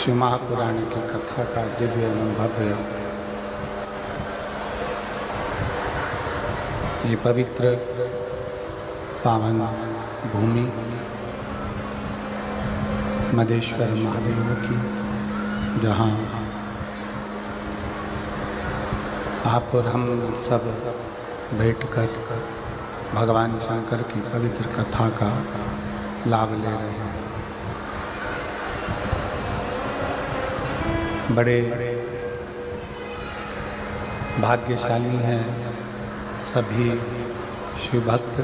शिव महापुराण की कथा का दिव्य एवं भव्य ये पवित्र पावन भूमि मदेश्वर महादेव की, जहाँ आप और हम सब बैठकर भगवान शंकर की पवित्र कथा का लाभ ले रहे हैं। बड़े भाग्यशाली हैं सभी शिव भक्त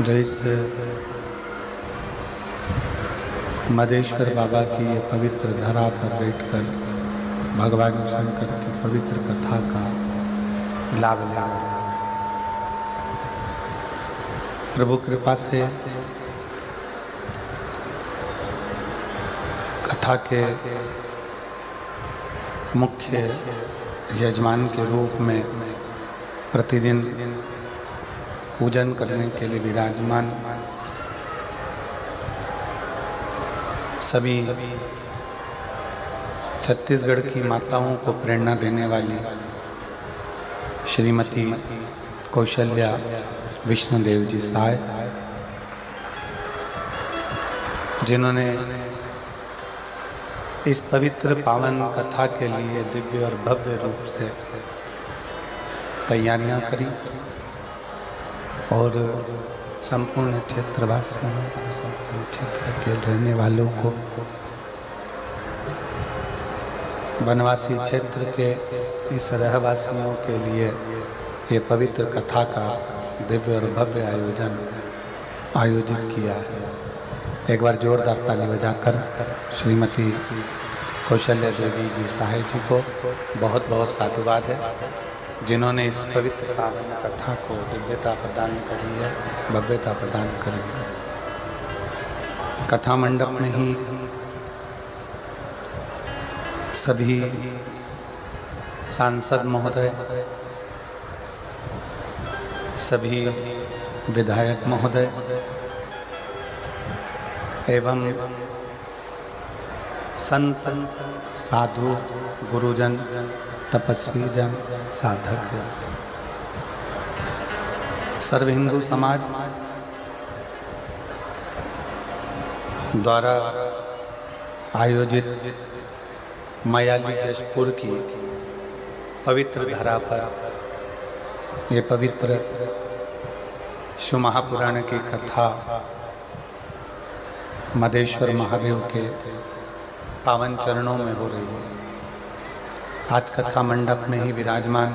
जो इस मदेश्वर बाबा की ये पवित्र धरा पर बैठकर भगवान शंकर की पवित्र कथा का लाभ ले रहे हैं। प्रभु कृपा से कथा के मुख्य यजमान के रूप में प्रतिदिन पूजन करने के लिए विराजमान सभी छत्तीसगढ़ की माताओं को प्रेरणा देने वाली श्रीमती कौशल्या विष्णुदेव जी साय, जिन्होंने इस पवित्र पावन कथा के लिए दिव्य और भव्य रूप से तैयारियां करी और संपूर्ण क्षेत्रवासियों, संपूर्ण क्षेत्र के रहने वालों को वनवासी क्षेत्र के इस रहवासियों के लिए ये पवित्र कथा का दिव्य और भव्य आयोजित किया है। एक बार जोरदार ताली बजाकर श्रीमती कौशल्या देवी जी साहे जी को बहुत बहुत साधुवाद है, जिन्होंने इस पवित्र पावन कथा को दिव्यता प्रदान करी है, भव्यता प्रदान करी है। कथा मंडप में ही सभी सांसद महोदय, सभी विधायक महोदय एवं संत, साधु, गुरुजन, तपस्वी जन, साधक जन, सर्व हिंदू समाज द्वारा आयोजित मयाली जशपुर की पवित्र धरा पर ये पवित्र शिव महापुराण की कथा मदेश्वर महादेव के पावन चरणों में हो रही है। आज कथा मंडप में ही विराजमान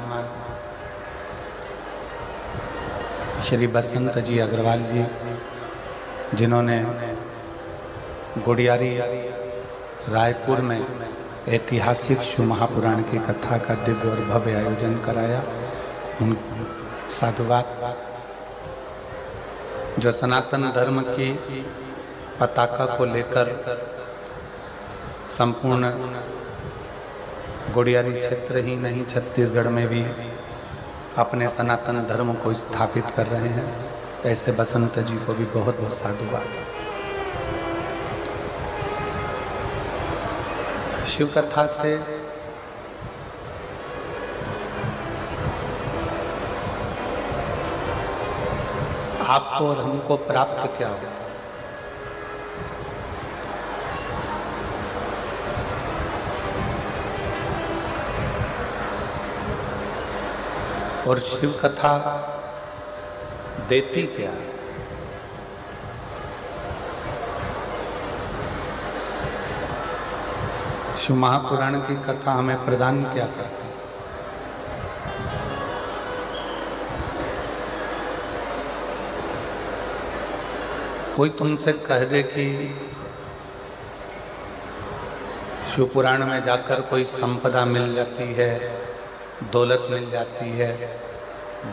श्री बसंत जी अग्रवाल जी, जिन्होंने गुड़ियारी रायपुर में ऐतिहासिक शिव महापुराण की कथा का दिव्य और भव्य आयोजन कराया, उन साधुवाद। जो सनातन धर्म की पताका को लेकर संपूर्ण गुड़ियारी क्षेत्र ही नहीं छत्तीसगढ़ में भी अपने सनातन धर्म को स्थापित कर रहे हैं, ऐसे बसंत जी को भी बहुत बहुत साधुवाद। शिव कथा से आपको और हमको प्राप्त क्या होता है? और शिव कथा देती क्या है? शिव महापुराण की कथा हमें प्रदान क्या करती है? कोई तुमसे कह दे कि शिव पुराण में जाकर कोई संपदा मिल जाती है, दौलत मिल जाती है,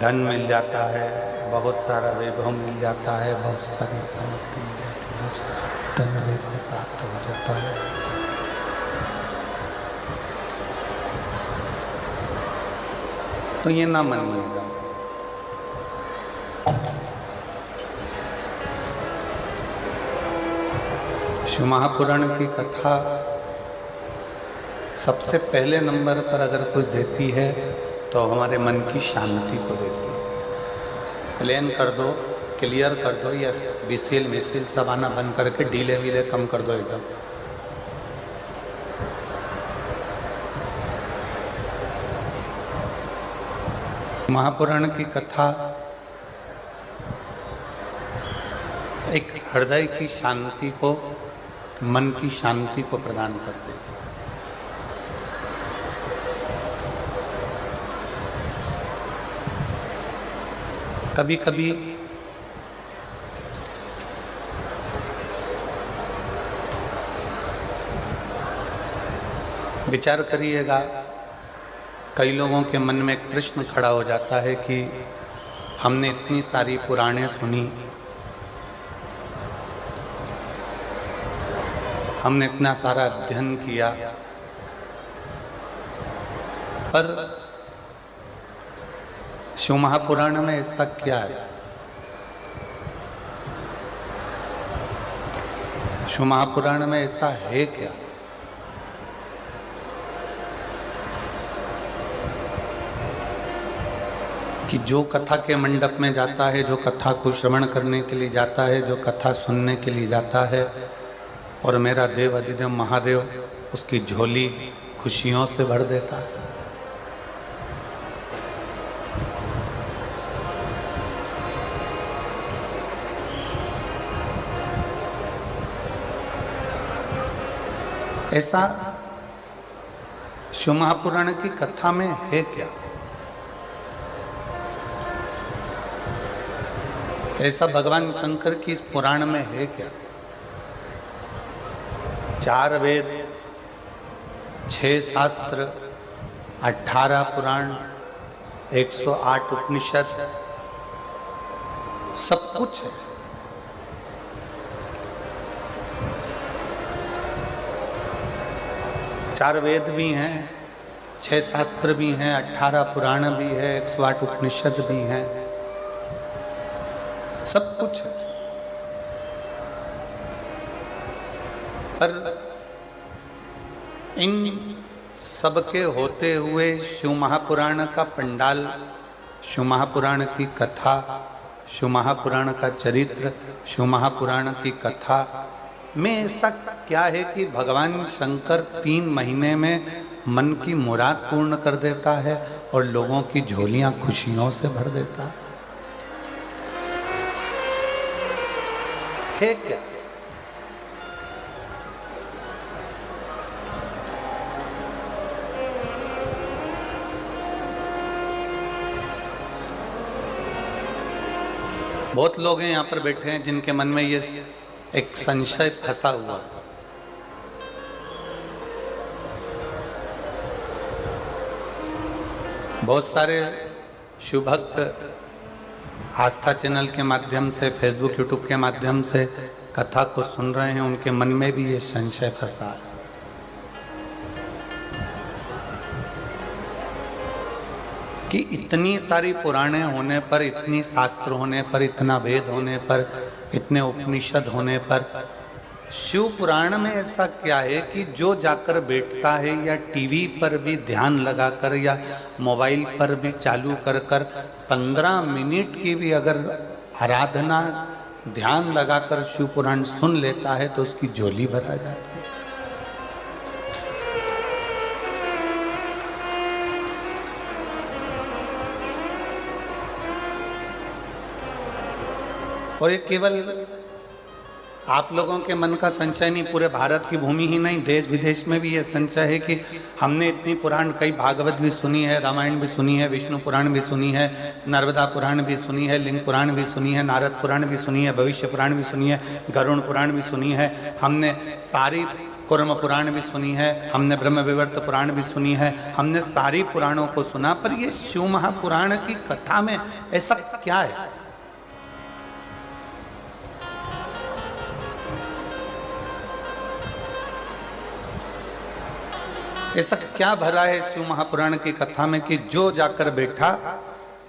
धन मिल जाता है, बहुत सारा वैभव मिल जाता है, बहुत सारी सामग्री मिल जाती है, बहुत सारा धन वैभव प्राप्त हो जाता है, तो ये ना मानिएगा। शिव महापुराण की कथा सबसे पहले नंबर पर अगर कुछ देती है तो हमारे मन की शांति को देती है। प्लेन कर दो, क्लियर कर दो, या विसिल मिसिल सब आना बंद करके डीले वीले कम कर दो एकदम। महापुराण की कथा एक हृदय की शांति को, मन की शांति को प्रदान करते हैं। कभी कभी विचार करिएगा, कई लोगों के मन में एक प्रश्न खड़ा हो जाता है कि हमने इतनी सारी पुराणें सुनी, हमने इतना सारा अध्ययन किया, पर शिव महापुराण में ऐसा क्या है? शिव महापुराण में ऐसा है क्या? कि जो कथा के मंडप में जाता है, जो कथा को श्रवण करने के लिए जाता है, जो कथा सुनने के लिए जाता है, और मेरा देव अधिदेव महादेव उसकी झोली खुशियों से भर देता है। ऐसा शिव महापुराण की कथा में है क्या? ऐसा भगवान शंकर की इस पुराण में है क्या? 4 वेद, 6 शास्त्र, 18 पुराण, 108 उपनिषद, सब कुछ है। चार वेद भी हैं, 6 शास्त्र भी हैं, 18 पुराण भी है, 108 उपनिषद भी हैं, सब कुछ है। पर इन सबके होते हुए शिव महापुराण का पंडाल, शिव महापुराण की कथा, शिव महापुराण का चरित्र, शिव महापुराण की कथा में ऐसा क्या है कि भगवान शंकर 3 महीने में मन की मुराद पूर्ण कर देता है और लोगों की झोलियां खुशियों से भर देता है क्या? बहुत लोग हैं यहाँ पर बैठे हैं जिनके मन में ये एक संशय फंसा हुआ है। बहुत सारे शिव भक्त आस्था चैनल के माध्यम से, फेसबुक यूट्यूब के माध्यम से कथा को सुन रहे हैं, उनके मन में भी ये संशय फंसा है कि इतनी सारी पुराणे होने पर, इतनी शास्त्र होने पर, इतना वेद होने पर, इतने उपनिषद होने पर, शिव पुराण में ऐसा क्या है कि जो जाकर बैठता है या टीवी पर भी ध्यान लगाकर या मोबाइल पर भी चालू कर 15 मिनट की भी अगर आराधना ध्यान लगाकर शिव पुराण सुन लेता है तो उसकी झोली भरा जाती है। और ये केवल आप लोगों के मन का संशय नहीं, पूरे भारत की भूमि ही नहीं, देश विदेश में भी ये संशय है कि हमने इतनी पुराण, कई भागवत भी सुनी है, रामायण भी सुनी है, विष्णु पुराण भी सुनी है, नर्मदा पुराण भी सुनी है, लिंग पुराण भी सुनी है, नारद पुराण भी सुनी है, भविष्य पुराण भी सुनी है, गरुड़ पुराण भी सुनी है, हमने सारी कुर्म पुराण भी सुनी है, हमने ब्रह्म विवर्त पुराण भी सुनी है, हमने सारी पुराणों को सुना, पर ये शिव महापुराण की कथा में ऐसा क्या है? ऐसा क्या भरा है शिव महापुराण की कथा में कि जो जाकर बैठा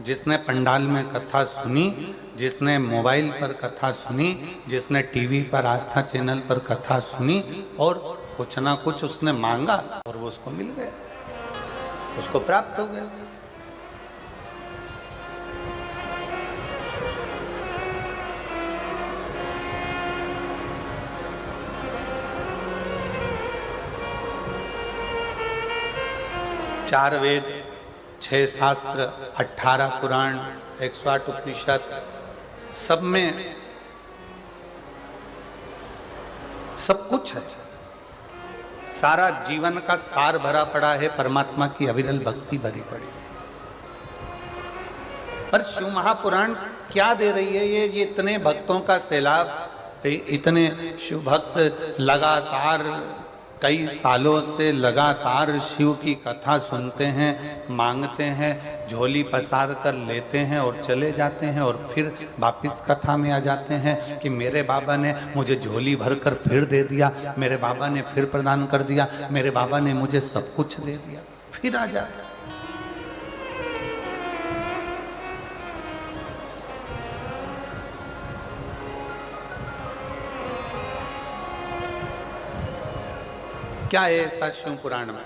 जिसने पंडाल में कथा सुनी, जिसने मोबाइल पर कथा सुनी, जिसने टीवी पर आस्था चैनल पर कथा सुनी और कुछ ना कुछ उसने मांगा और वो उसको मिल गया, उसको प्राप्त हो गया। चार वेद, 6 शास्त्र, 18 पुराण, 108 उपनिषद, सब में सब कुछ है। सारा जीवन का सार भरा पड़ा है, परमात्मा की अविरल भक्ति भरी पड़ी। पर शिव महापुराण क्या दे रही है? ये इतने भक्तों का सैलाब, इतने शिव भक्त लगातार कई सालों से लगातार शिव की कथा सुनते हैं, मांगते हैं, झोली पसार कर लेते हैं और चले जाते हैं और फिर वापिस कथा में आ जाते हैं कि मेरे बाबा ने मुझे झोली भर कर फिर दे दिया, मेरे बाबा ने फिर प्रदान कर दिया, मेरे बाबा ने मुझे सब कुछ दे दिया, फिर आ जाते। क्या है ऐसा शिव पुराण में?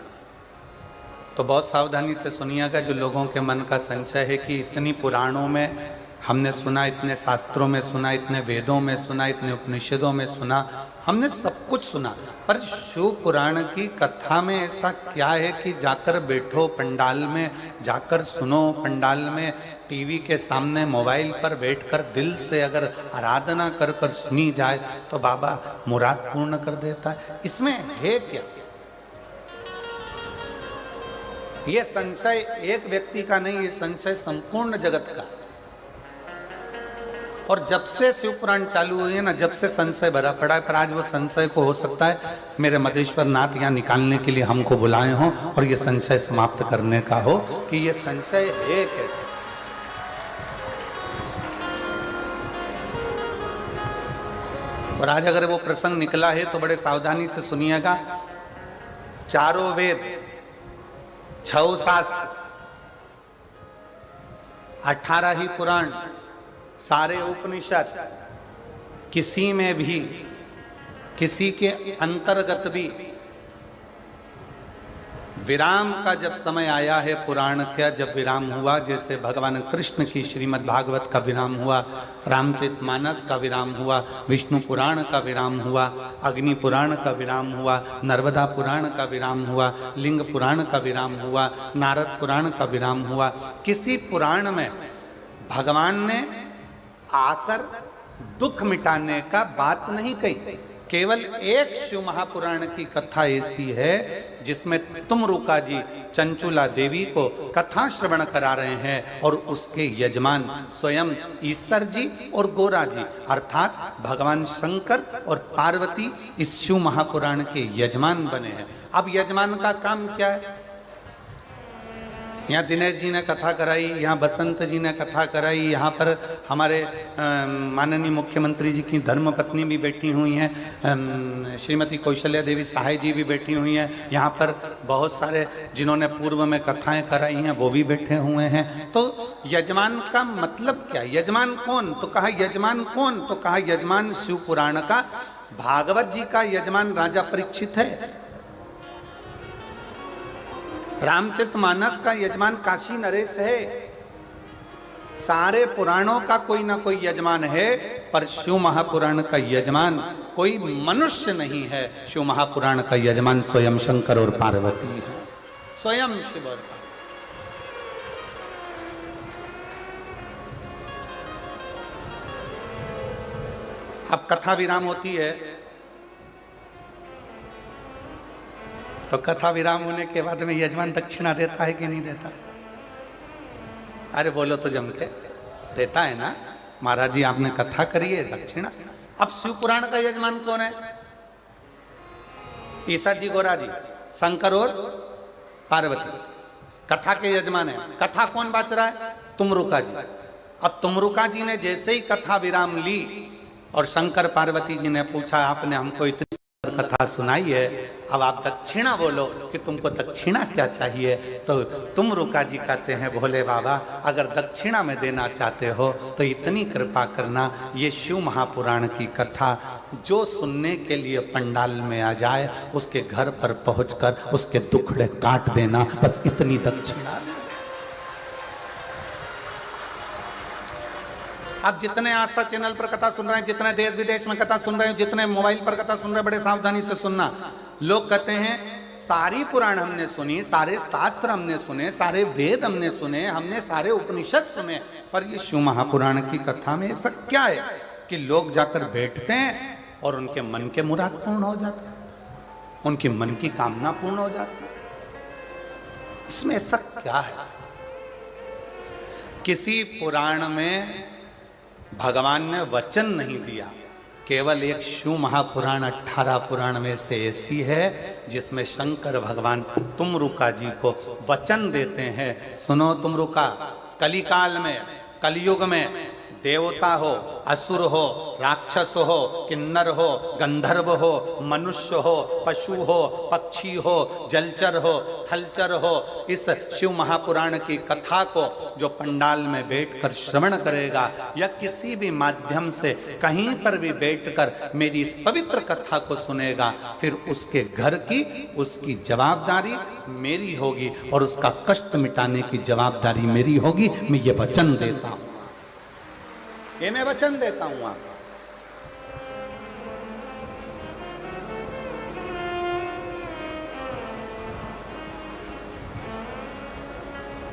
तो बहुत सावधानी से सुनिएगा। जो लोगों के मन का संशय है कि इतनी पुराणों में हमने सुना, इतने शास्त्रों में सुना, इतने वेदों में सुना, इतने उपनिषदों में सुना, हमने सब कुछ सुना, पर शिव पुराण की कथा में ऐसा क्या है कि जाकर बैठो पंडाल में, जाकर सुनो पंडाल में, टीवी के सामने मोबाइल पर बैठकर दिल से अगर आराधना कर कर सुनी जाए तो बाबा मुराद पूर्ण कर देता है? इसमें है क्या? ये संशय एक व्यक्ति का नहीं, ये संशय संपूर्ण जगत का। और जब से शिव पुराण चालू हुई है ना, जब से संशय भरा पड़ा है। पर आज वो संशय को हो सकता है मेरे मदेश्वर नाथ यहाँ निकालने के लिए हमको बुलाए हों और ये संशय समाप्त करने का हो कि ये संशय है कैसे। और आज अगर वो प्रसंग निकला है तो बड़े सावधानी से सुनिएगा। चारों वेद, 6 शास्त्र, 18 ही पुराण, सारे उपनिषद, किसी में भी, किसी के अंतर्गत भी विराम का जब समय आया है, पुराण का जब विराम हुआ, जैसे भगवान कृष्ण की श्रीमद् भागवत का विराम हुआ, रामचरितमानस का विराम हुआ, विष्णु पुराण का विराम हुआ, अग्नि पुराण का विराम हुआ, नर्मदा पुराण का विराम हुआ, लिंग पुराण का विराम हुआ, नारद पुराण का विराम हुआ। किसी पुराण में भगवान ने आकर दुख मिटाने का बात नहीं कही। केवल एक शिव महापुराण की कथा ऐसी है जिसमें तुमरुका जी चंचुला देवी को कथा श्रवण करा रहे हैं और उसके यजमान स्वयं ईश्वर जी और गोरा जी अर्थात भगवान शंकर और पार्वती इस शिव महापुराण के यजमान बने हैं। अब यजमान का काम क्या है? यहाँ दिनेश जी ने कथा कराई, यहाँ बसंत जी ने कथा कराई, यहाँ पर हमारे माननीय मुख्यमंत्री जी की धर्मपत्नी भी बैठी हुई हैं, श्रीमती कौशल्या देवी सहाय जी भी बैठी हुई हैं, यहाँ पर बहुत सारे जिन्होंने पूर्व में कथाएं कराई हैं वो भी बैठे हुए हैं। तो यजमान का मतलब क्या? यजमान कौन? तो कहा यजमान कौन? तो कहा यजमान शिव पुराण का, भागवत जी का यजमान राजा परीक्षित है, रामचरितमानस का यजमान काशी नरेश है। सारे पुराणों का कोई ना कोई यजमान है, पर शिव महापुराण का यजमान कोई मनुष्य नहीं है। शिव महापुराण का यजमान स्वयं शंकर और पार्वती है, स्वयं शिव और पार्वती। अब कथा विराम होती है तो कथा विराम होने के बाद में यजमान दक्षिणा देता है कि नहीं देता? अरे बोलो तो जम के, देता है ना। महाराज जी आपने कथा करी है, दक्षिणा। अब शिव पुराण का यजमान कौन है? ईसा जी, गोरा जी, शंकर और पार्वती कथा के यजमान है। कथा कौन बाच रहा है? तुमरुका जी। अब तुमरुका जी ने जैसे ही कथा विराम ली और शंकर पार्वती जी ने पूछा आपने हमको इतनी कथा सुनाई है, अब आप दक्षिणा बोलो कि तुमको दक्षिणा क्या चाहिए। तो तुमरुका जी कहते हैं, भोले बाबा अगर दक्षिणा में देना चाहते हो तो इतनी कृपा करना, ये शिव महापुराण की कथा जो सुनने के लिए पंडाल में आ जाए उसके घर पर पहुंचकर उसके दुखड़े काट देना, बस इतनी दक्षिणा। आप जितने आस्था चैनल पर कथा सुन रहे हैं, जितने देश विदेश में कथा सुन रहे हैं, जितने मोबाइल पर कथा सुन रहे हैं, बड़े सावधानी से सुनना। लोग कहते हैं सारी पुराण हमने सुनी, सारे शास्त्र हमने सुने, सारे वेद हमने सुने, हमने सारे उपनिषद सुने, पर ये शिव महापुराण की कथा में ऐसा क्या है कि लोग जाकर बैठते हैं और उनके मन के मुराद पूर्ण हो जाते हैं, उनकी मन की कामना पूर्ण हो जाती है। इसमें ऐसा क्या है? किसी पुराण में भगवान ने वचन नहीं दिया, केवल एक शिव महापुराण 18 पुराण में से ऐसी है जिसमें शंकर भगवान तुमरुका जी को वचन देते हैं, सुनो तुमरुका, कलिकाल में, कलयुग में देवता हो, असुर हो, राक्षस हो, किन्नर हो, गंधर्व हो, मनुष्य हो, पशु हो, पक्षी हो, जलचर हो, थलचर हो, इस शिव महापुराण की कथा को जो पंडाल में बैठकर श्रवण करेगा या किसी भी माध्यम से कहीं पर भी बैठकर मेरी इस पवित्र कथा को सुनेगा, फिर उसके घर की, उसकी जवाबदारी मेरी होगी और उसका कष्ट मिटाने की जवाबदारी मेरी होगी। मैं ये वचन देता हूं, ये मैं वचन देता हूं आपको।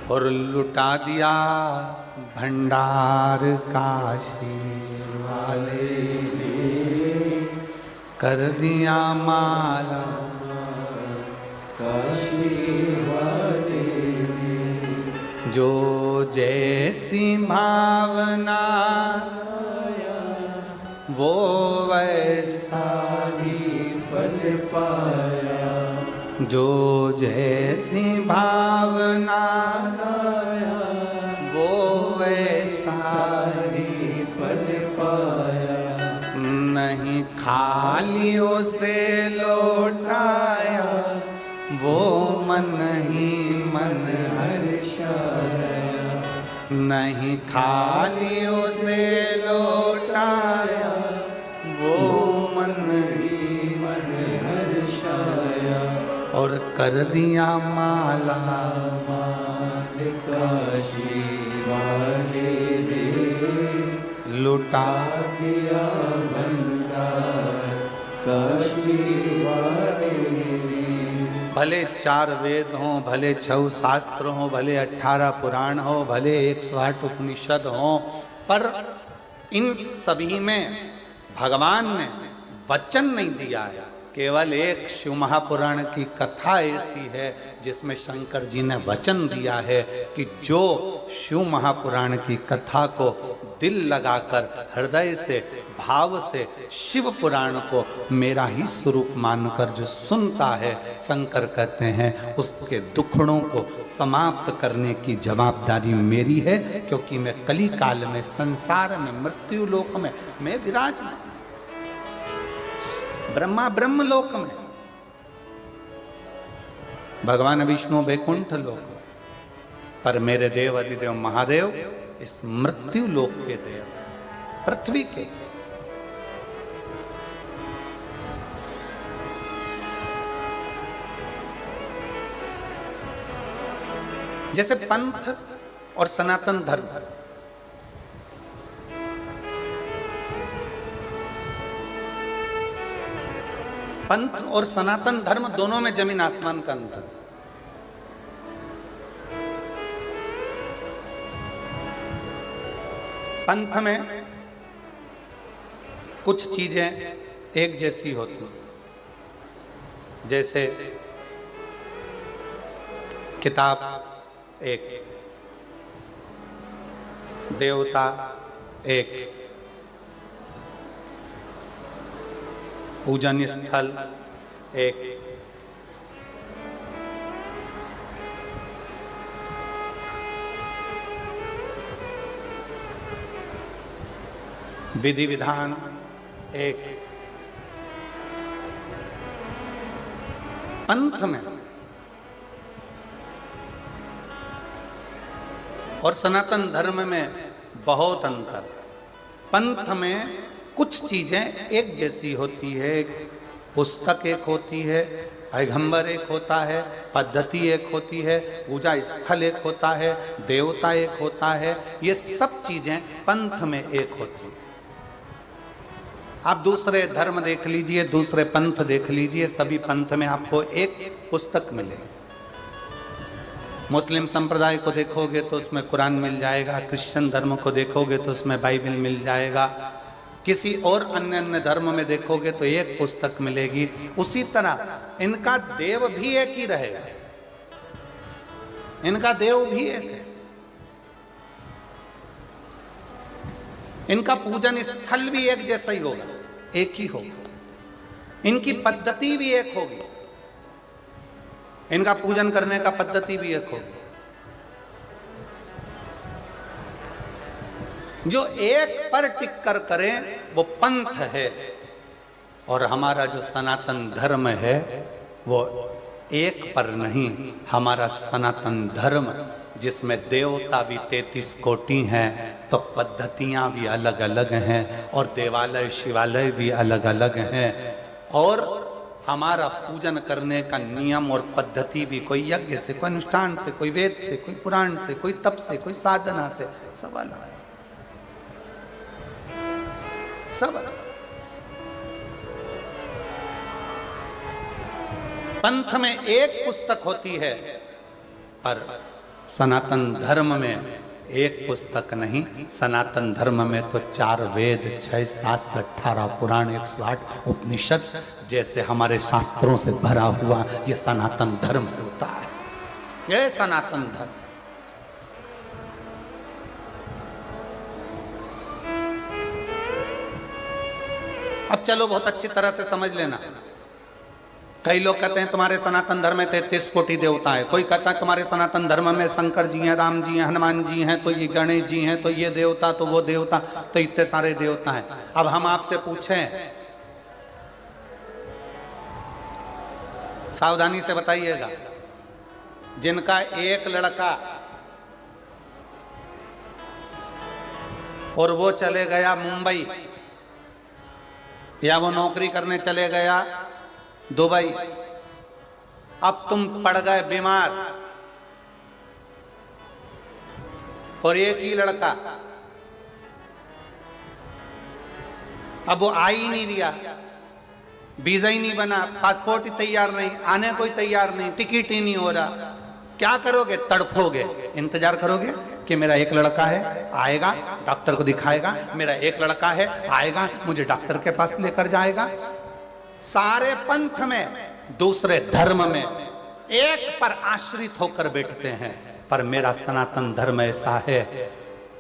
और लुटा दिया भंडार काशी वाले ने, कर दिया माला काशी वाले ने, जो जैसी भावना वो वैसा ही फल पाया, जो जैसी भावना वो वैसा ही फल पाया, नहीं खाली उसे लौटाया, वो मन ही मन हर्षाया, नहीं खाली उसे लौटाया, वो मन ही मन हर्षाया, और कर दिया माला माल काशी वाले ने, लुटा दिया भंडार काशी वाले ने। भले 4 वेद हों, भले 6 शास्त्र हों, भले 18 पुराण हो, भले 108 उपनिषद हों, पर इन सभी में भगवान ने वचन नहीं दिया है। केवल एक शिव महापुराण की कथा ऐसी है जिसमें शंकर जी ने वचन दिया है कि जो शिव महापुराण की कथा को दिल लगाकर, हृदय से, भाव से शिव पुराण को मेरा ही स्वरूप मानकर जो सुनता है, शंकर कहते हैं उसके दुखड़ों को समाप्त करने की जवाबदारी मेरी है, क्योंकि मैं कली काल में, संसार में, मृत्यु लोक में मैं विराजमान, ब्रह्मा ब्रह्म लोक में, भगवान विष्णु वैकुंठ लोक में, पर मेरे देव अधिदेव महादेव इस मृत्यु लोक के देव, पृथ्वी के। जैसे पंथ और सनातन धर्म, पंथ और सनातन धर्म दोनों में जमीन आसमान का अंतर। पंथ में कुछ चीजें एक जैसी होती, जैसे किताब एक, देवता एक, पूजन स्थल एक, विधि विधान एक, पंथ में और सनातन धर्म में बहुत अंतर। पंथ में कुछ चीजें एक जैसी होती है, पुस्तक एक होती है, पैगंबर एक होता है, पद्धति एक होती है, पूजा स्थल एक होता है, देवता एक होता है, ये सब चीजें पंथ में एक होती है। आप दूसरे धर्म देख लीजिए, दूसरे पंथ देख लीजिए, सभी पंथ में आपको एक पुस्तक मिलेगी। मुस्लिम संप्रदाय को देखोगे तो उसमें कुरान मिल जाएगा, क्रिश्चियन धर्म को देखोगे तो उसमें बाइबल मिल जाएगा, किसी और अन्य धर्म में देखोगे तो एक पुस्तक मिलेगी। उसी तरह इनका देव भी एक ही रहेगा, इनका देव भी एक है, इनका पूजन स्थल भी एक जैसा ही होगा, एक ही होगा, इनकी पद्धति भी एक होगी, इनका पूजन करने का पद्धति भी एक होगी। जो एक पर टिक कर करें वो पंथ है, और हमारा जो सनातन धर्म है वो एक पर नहीं, हमारा सनातन धर्म जिसमें देवता भी 33 कोटि हैं, तो पद्धतियां भी अलग अलग हैं, और देवालय शिवालय भी अलग अलग हैं, और हमारा पूजन करने का नियम और पद्धति भी कोई यज्ञ से, कोई अनुष्ठान से, कोई वेद से, कोई पुराण से, कोई तप से, कोई साधना से, सब अलग है, सब अलग। पंथ में एक पुस्तक होती है, पर सनातन धर्म में एक पुस्तक नहीं। सनातन धर्म में तो 4 वेद, 6 शास्त्र, 18 पुराण, 108 उपनिषद जैसे हमारे शास्त्रों से भरा हुआ ये सनातन धर्म होता है, ये सनातन धर्म। अब चलो बहुत अच्छी तरह से समझ लेना। कई लोग कहते हैं तुम्हारे सनातन धर्म में 33 कोटि देवता है, कोई कहता है तुम्हारे सनातन धर्म में शंकर जी हैं, राम जी हैं, हनुमान जी हैं, तो ये गणेश जी हैं, तो ये देवता, तो वो देवता, तो इतने सारे देवता हैं। अब हम आपसे पूछें, सावधानी से बताइएगा, जिनका एक लड़का और वो चले गया मुंबई, या वो नौकरी करने चले गया दुबई, अब तुम पड़ गए बीमार, और एक ही लड़का, अब वो आ ही नहीं रिया, वीजा ही नहीं बना, पासपोर्ट ही तैयार नहीं, आने कोई तैयार नहीं, टिकट ही नहीं हो रहा, क्या करोगे? तड़फोगे, इंतजार करोगे कि मेरा एक लड़का है, आएगा, डॉक्टर को दिखाएगा, मेरा एक लड़का है, आएगा, मुझे डॉक्टर के पास लेकर जाएगा। सारे पंथ में, दूसरे धर्म में एक पर आश्रित होकर बैठते हैं, पर मेरा सनातन धर्म ऐसा है,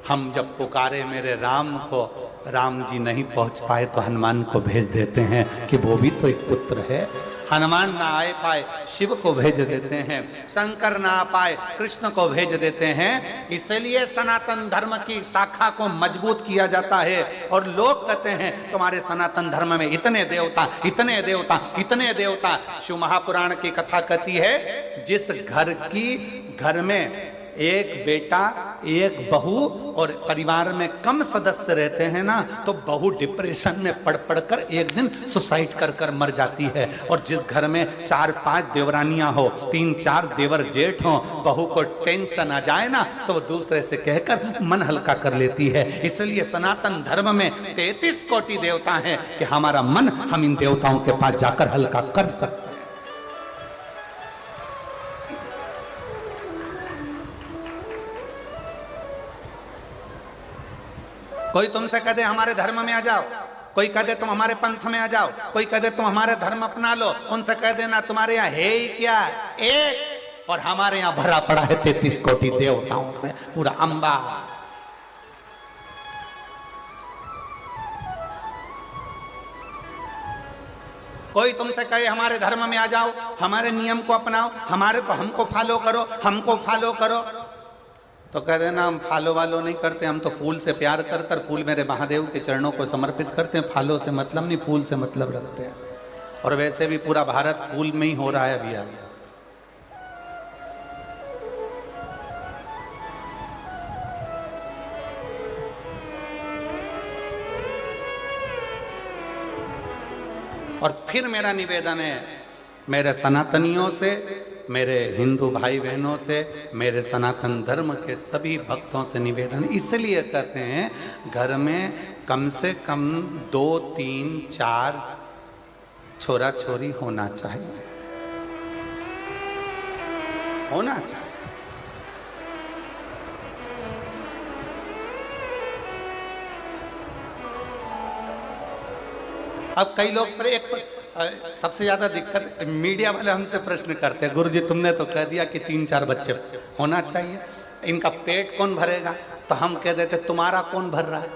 हम जब पुकारे मेरे राम को, राम जी नहीं पहुंच पाए तो हनुमान को भेज देते हैं कि वो भी तो एक पुत्र है। हनुमान ना आए पाए, शिव को भेज देते हैं, शंकर ना आ पाए, कृष्ण को भेज देते हैं। इसलिए सनातन धर्म की शाखा को मजबूत किया जाता है। और लोग कहते हैं तुम्हारे सनातन धर्म में इतने देवता, इतने देवता, इतने देवता। शिव महापुराण की कथा कहती है, जिस घर में एक बेटा, एक बहू और परिवार में कम सदस्य रहते हैं ना, तो बहू डिप्रेशन में पड़ कर एक दिन सुसाइड कर मर जाती है। और जिस घर में 4-5 देवरानियां हो, 3-4 देवर जेठ हो, बहू को टेंशन आ जाए ना, तो वो दूसरे से कहकर मन हल्का कर लेती है। इसलिए सनातन धर्म में 33 कोटि देवता हैं कि हमारा मन हम इन देवताओं के पास जाकर हल्का कर सकते हैं। कोई तुमसे कह दे हमारे धर्म में आ जाओ, कोई कह दे तुम हमारे पंथ में आ जाओ, कोई कह दे तुम हमारे धर्म अपना लो, उनसे कह देना तुम्हारे यहाँ है ही क्या, एक, और हमारे यहाँ भरा पड़ा है 33 कोटि देवताओं से पूरा अंबा। कोई तुमसे कहे हमारे धर्म में आ जाओ, हमारे नियम को अपनाओ, हमको फॉलो करो, हमको फॉलो करो, तो कह देना हम फॉलो वालो नहीं करते, हम तो फूल से प्यार कर फूल मेरे महादेव के चरणों को समर्पित करते हैं, फॉलो से मतलब नहीं, फूल से मतलब रखते हैं। और वैसे भी पूरा भारत फूल में ही हो रहा है अभी यार। और फिर मेरा निवेदन है मेरे सनातनियों से, मेरे हिंदू भाई बहनों से, मेरे सनातन धर्म के सभी भक्तों से निवेदन इसलिए कहते हैं घर में कम से कम 2, 3, 4 छोरा छोरी होना चाहिए, होना चाहिए। अब कई लोग पर एक सबसे ज्यादा दिक्कत मीडिया वाले हमसे प्रश्न करते हैं, गुरुजी तुमने तो कह दिया कि 3, 4 बच्चे होना चाहिए, इनका पेट कौन भरेगा? तो हम कह देते तुम्हारा कौन भर रहा है?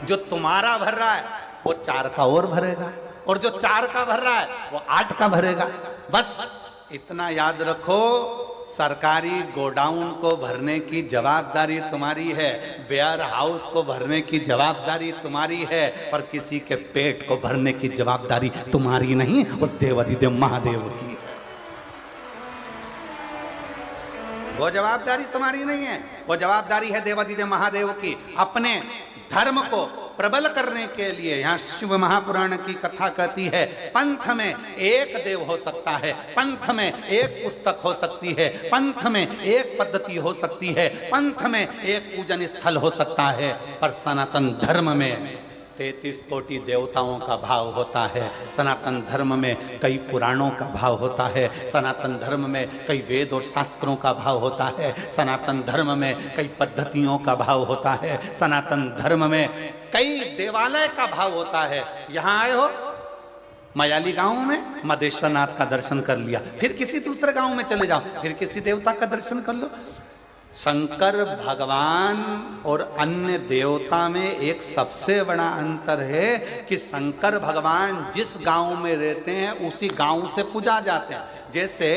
जो तुम्हारा भर रहा है वो 4 का और भरेगा, और जो 4 का भर रहा है वो 8 का भरेगा। बस इतना याद रखो, सरकारी गोडाउन को भरने की जवाबदारी तुम्हारी है, वेयर हाउस को भरने की जवाबदारी तुम्हारी है, पर किसी के पेट को भरने की जवाबदारी तुम्हारी नहीं, उस देवाधिदेव महादेव की। वो जवाबदारी तुम्हारी नहीं है, वो जवाबदारी है देवाधिदेव महादेव की। अपने धर्म को प्रबल करने के लिए यहाँ शिव महापुराण की कथा कहती है, पंथ में एक देव हो सकता है, पंथ में एक पुस्तक हो सकती है, पंथ में एक पद्धति हो सकती है, पंथ में एक पूजन स्थल हो सकता है, पर सनातन धर्म में 33 कोटि देवताओं का भाव होता है। सनातन धर्म में कई पुराणों का भाव होता है, सनातन धर्म में कई वेद और शास्त्रों का भाव होता है, सनातन धर्म में कई पद्धतियों का भाव होता है, सनातन धर्म में कई देवालय का भाव होता है। यहाँ आए हो मयाली गांव में मदेश्वर नाथ का दर्शन कर लिया, फिर किसी दूसरे गांव में चले जाओ, फिर किसी देवता का दर्शन कर लो। शंकर भगवान और अन्य देवता में एक सबसे बड़ा अंतर है कि शंकर भगवान जिस गांव में रहते हैं उसी गांव से पूजा जाते हैं। जैसे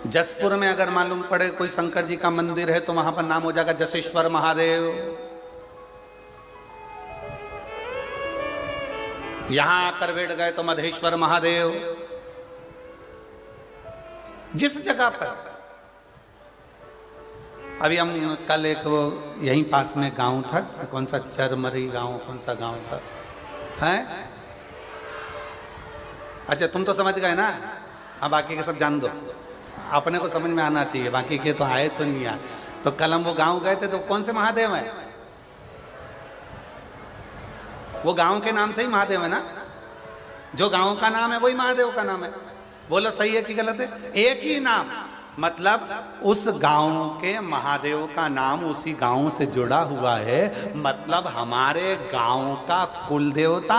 जसपुर में अगर मालूम पड़े कोई शंकर जी का मंदिर है तो वहां पर नाम हो जाएगा जसेश्वर महादेव। यहां आकर बैठ गए तो मधेश्वर महादेव। जिस जगह पर अभी हम कल एक वो यहीं पास में गांव था, कौन सा चरमरी गांव, कौन सा गांव था है? अच्छा तुम तो समझ गए ना, हाँ बाकी के सब जान दो, अपने को समझ में आना चाहिए, बाकी के तो आए तो नहीं आए। तो कल हम वो गांव गए थे तो कौन से महादेव है? वो गांव के नाम से ही महादेव है ना, जो गांव का नाम है वही महादेव का नाम है। बोलो सही है कि गलत है? एक ही नाम, मतलब उस गांव के महादेव का नाम उसी गांव से जुड़ा हुआ है, मतलब हमारे गांव का कुल देवता